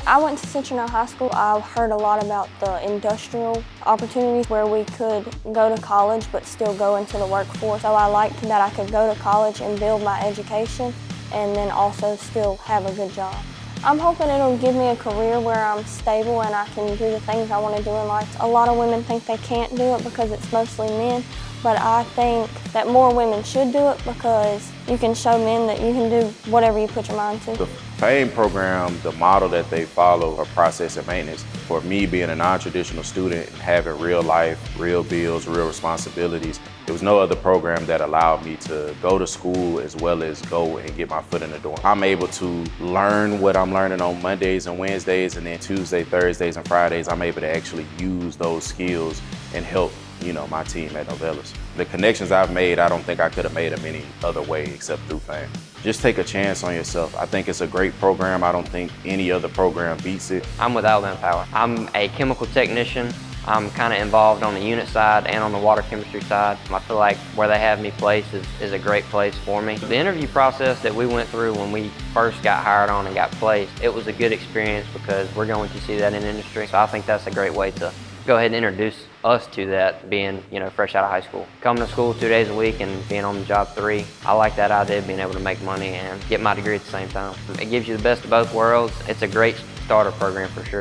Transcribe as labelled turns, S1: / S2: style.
S1: I went to Central High School. I heard a lot about the industrial opportunities where we could go to college but still go into the workforce. So I liked that I could go to college and build my education and then also still have a good job. I'm hoping it'll give me a career where I'm stable and I can do the things I want to do in life. A lot of women think they can't do it because it's mostly men, but I think that more women should do it because you can show men that you can do whatever you put your mind to.
S2: The FAME program, the model that they follow for process and maintenance, for me being a non-traditional student and having real life, real bills, real responsibilities, there was no other program that allowed me to go to school as well as go and get my foot in the door. I'm able to learn what I'm learning on Mondays and Wednesdays, and then Tuesday, Thursdays, and Fridays, I'm able to actually use those skills and help my team at Novellas. The connections I've made, I don't think I could have made them any other way except through FAME. Just take a chance on yourself. I think it's a great program. I don't think any other program beats it.
S3: I'm with Alabama Power. I'm a chemical technician. I'm kind of involved on the unit side and on the water chemistry side. I feel like where they have me placed is a great place for me. The interview process that we went through when we first got hired on and got placed, it was a good experience because we're going to see that in industry. So I think that's a great way to go ahead and introduce us to that, being fresh out of high school. Coming to school 2 days a week and being on the job 3, I like that idea of being able to make money and get my degree at the same time. It gives you the best of both worlds. It's a great starter program for sure.